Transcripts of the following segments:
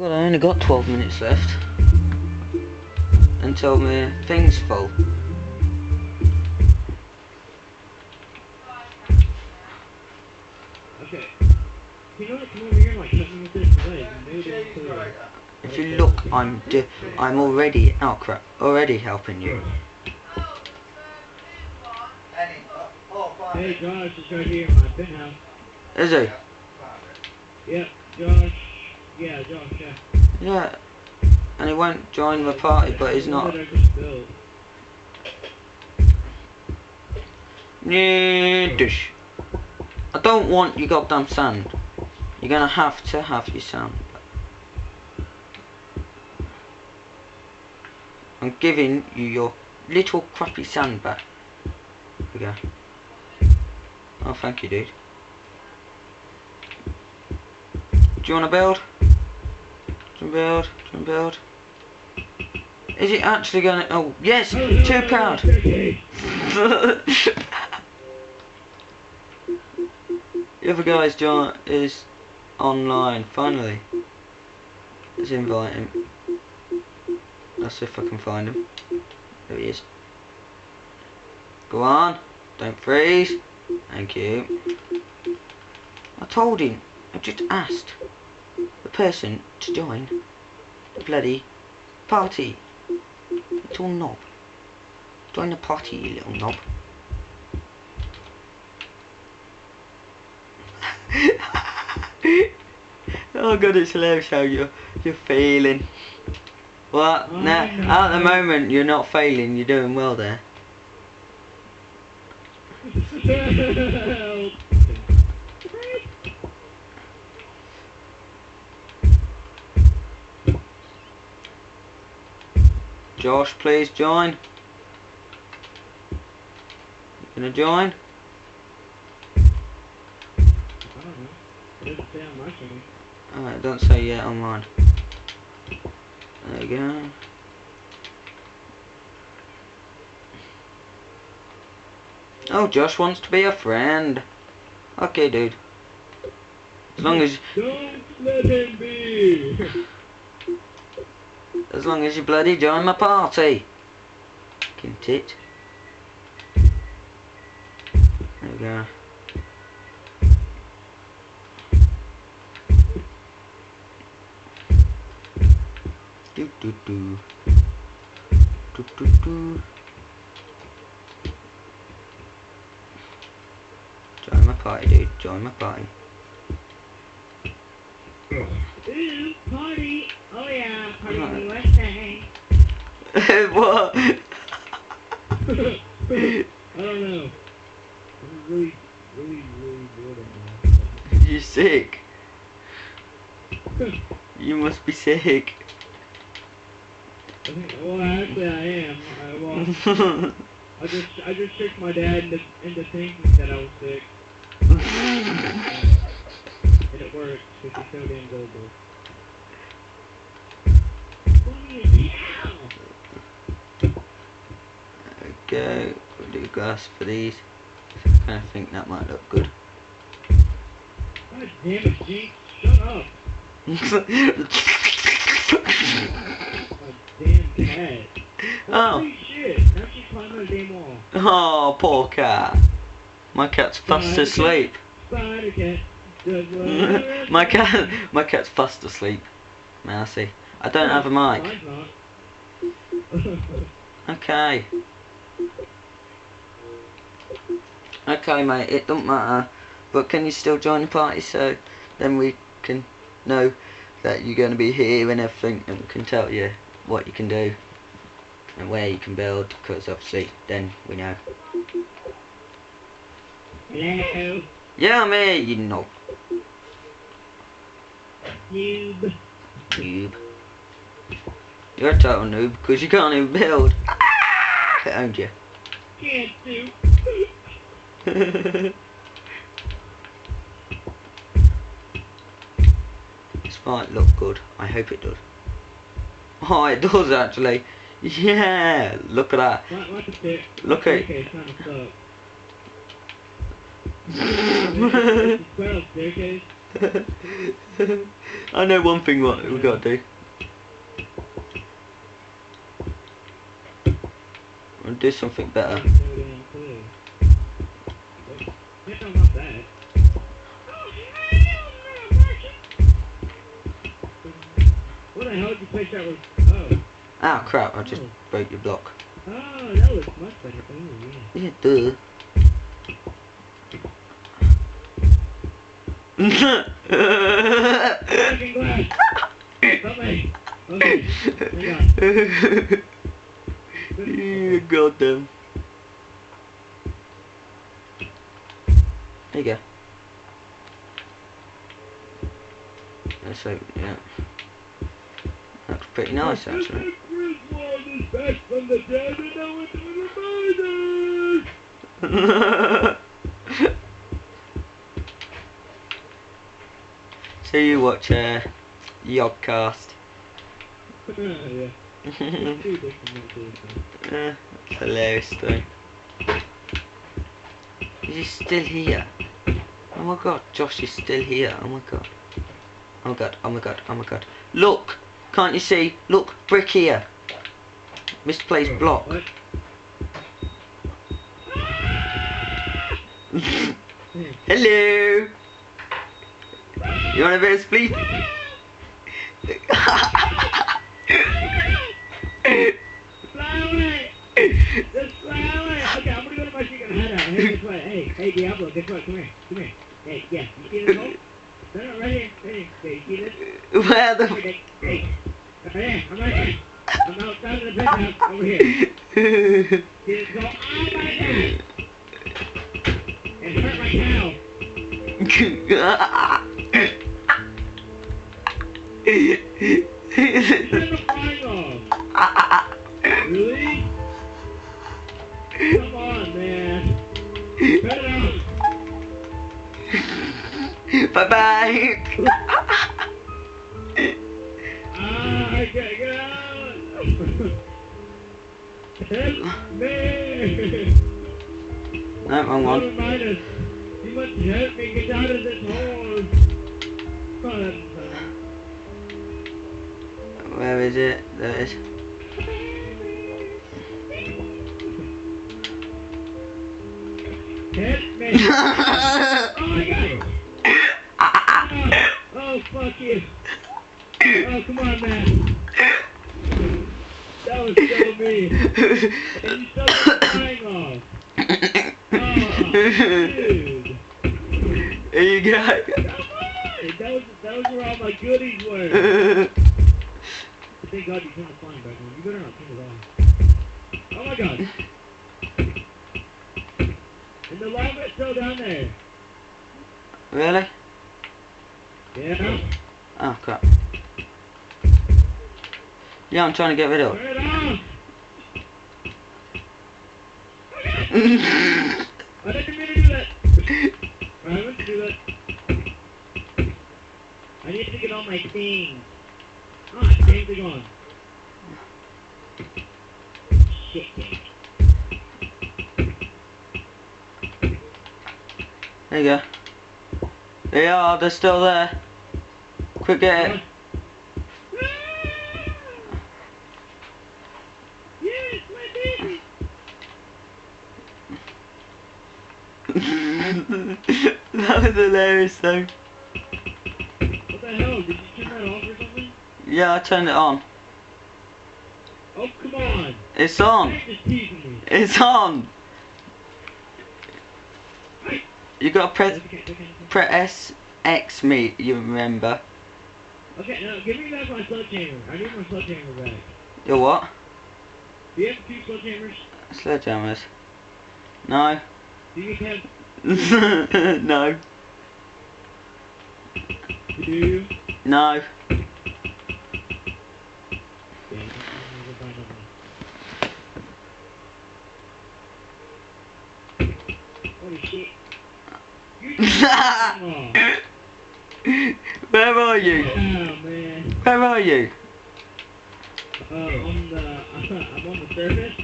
God, I only got 12 minutes left until my thing's full. Okay. You know what? Come over here, like 7 minutes delay. If you look, I'm already already helping you. Hey, Josh is right here in my penthouse. Is he? Yep, Josh. Yeah, Josh. Yeah. Yeah. And he won't join the party, but he's not. I just built. Dish. I don't want your goddamn sand. You're gonna have to have your sand. I'm giving you your little crappy sand back. Here we go. Oh, thank you, dude. Do you want to build? Do you want to build? Do you want to build? Is it actually gonna? Oh, yes! Too proud! The other guy's John is online, finally. Let's invite him. Let's see if I can find him. There he is. Go on, don't freeze. Thank you. I told him, I just asked the person to join the bloody party. Little knob. Join the party, you little knob. Oh god, it's hilarious how you're failing. Well, now at the moment you're not failing, you're doing well there. Josh, please join. You gonna join? Alright, don't say yet on mine. There we go. Oh, Josh wants to be a friend. Okay, dude. As long as don't let him be. As long as you bloody join my party. Fucking tit. There we go. Do do do. Do do do. Join my party, dude. Join my party. Ooh, party! Oh yeah, party in the USA. What? I don't know. I'm really bored right now. You sick? You must be sick. Well, actually I am. I just tricked my dad into thinking that I was sick. And it worked, because he's so damn gullible. Okay, we'll do glass for these. I think that might look good. God damn it, G. Shut up. My damn cat. Holy shit. Now she's climbing the damn wall. Oh, poor cat. My cat's fast asleep. Spider cat. my cat's fast asleep. Mercy. I don't have a mic. Okay. Okay, mate, it don't matter. But can you still join the party so then we can know that you're going to be here and everything, and we can tell you what you can do and where you can build, because obviously then we know. Hello. Yeah, I'm here, you know. Noob. Noob. You're a total noob because you can't even build. Ah! Owned you. Can't do. This might look good. I hope it does. Oh, it does actually. Yeah, look at that. Look at it. I know one thing what we gotta do. We'll do something better. What the hell did you place that with? Oh. Ah crap, I just broke your block. Oh, that looks much better. Oh, yeah. Yeah, duh. Fucking glass. Stop me. Okay. Hang on. Yeah, goddamn. There you go. That's like, yeah. That's pretty nice actually. Back from the dead and now it's So you watch Yogcast. Yeah. That's hilarious though. He's still here. Oh my god, Josh is still here. Oh my god. Oh my god, oh my god, oh my god. Look! Can't you see? Look, brick here. Misplaced block. What? Hello! You want a bit of sleep? Fly away! Just fly away! Okay, I'm gonna go to my secret hideout. Hey, guess what? Hey, Diablo, guess what? Come here. Come here. Hey, yeah, you see this hole? No, right here. Right here. Okay, you see this? Where the Hey, right here. I'm right here. I'm outside of the penthouse over here. See this hole? Oh my god! It hurt my cow. Turn the flying off. Really? Come on, man. Turn it off. Bye bye. I can't get out. Help me. No, wrong one. Minus. You must help me get out of this hole. Come on. Where is it? There it is. Help me. Oh my god. Oh, fuck you. Oh, come on, man. That was so mean. And you still got the flying off. Oh, dude. There you go. Come on. That was where all my goodies were. Thank God you turned the flying back on. You better not turn it off. Oh my god. And the lava's still down there. Really? Yeah. Oh crap. Yeah, I'm trying to get rid of it. Turn it off. I didn't mean to do that. I meant to do that. I need to get all my things. Ah, things are gone. Shit. There you go. They are, they're still there. Quick, get it. Yes, my baby. That was hilarious though. What the hell? Did you turn that off or something? Yeah, I turned it on. Oh, come on. It's on. You're just teasing me. It's on. You gotta press X me, you remember. Okay, now give me back my sledgehammer. I need my sledgehammer back. Your what? Do you have 2 sledgehammers? Sledgehammers. No. Do you have... No. Do you? No. Holy shit. Where are you? Oh man. Where are you? I'm on the surface.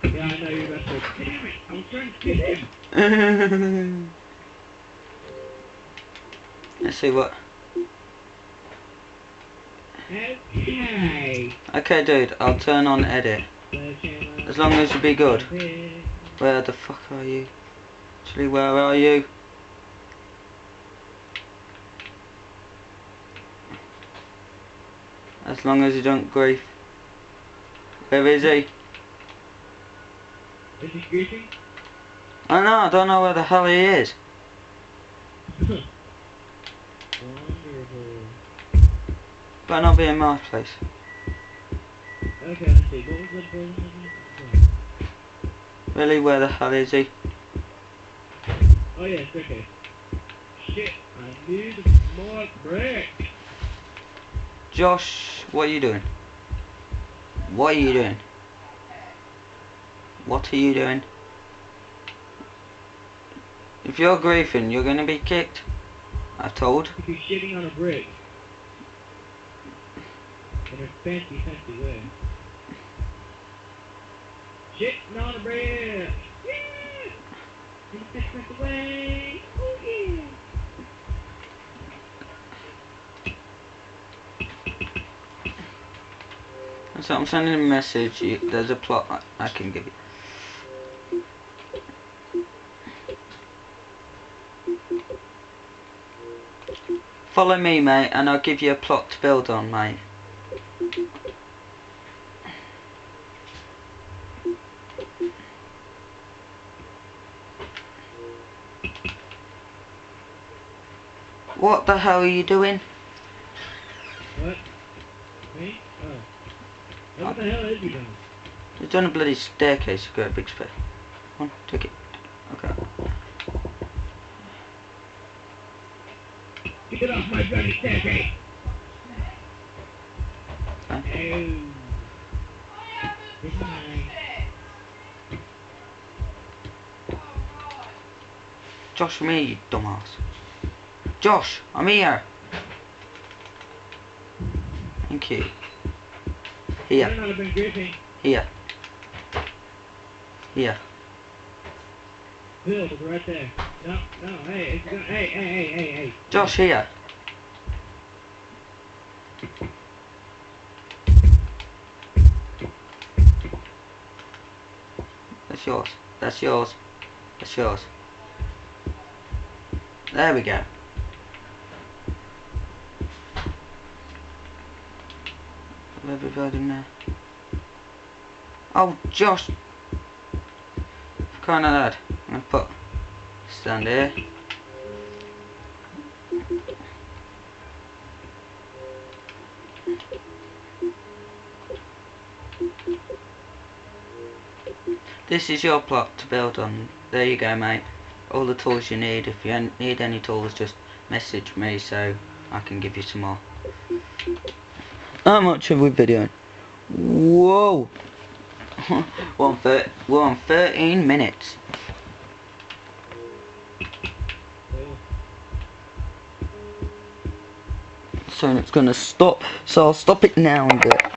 Yeah, I know you're about to. Damn it! I'm trying to get him. Let's see what. Okay. Okay, dude, I'll turn on edit. As long as you be good. Where the fuck are you? Actually, where are you? As long as you don't grief. Where is he? Is he griefing? I don't know where the hell he is. Wonderful. Better not be in my place. Okay, let's see. What was the problem? Really, where the hell is he? Oh yes, okay. Shit, I need more brick. Josh, what are you doing? What are you doing? What are you doing? If you're griefing, you're gonna be kicked. I've told. If you're shitting on a brick. In a fancy, fancy way. Shitting on a brick! Yeah! In a fancy, fancy way! Oh yeah! So I'm sending a message. There's a plot I can give you. Follow me, mate, and I'll give you a plot to build on, mate. What the hell are you doing? What? Me? Oh. What the hell is he doing? He's done a bloody staircase to go a big space. Come on, take it. Okay. Get off my bloody staircase! Okay. Oh. Good night. Josh, me, you dumbass. Josh, I'm here. Thank you. Here. I've been griefing. Here. Here. Bill, right there. No, hey, it's gonna, hey. Josh, here. That's yours. That's yours. That's yours. There we go. Everybody now. Oh, Josh. For crying out loud. I'm gonna put stand here. This is your plot to build on. There you go, mate. All the tools you need. If you need any tools, just message me so I can give you some more. How much have we been doing? Whoa! We're on 13 minutes. So it's gonna stop. So I'll stop it now,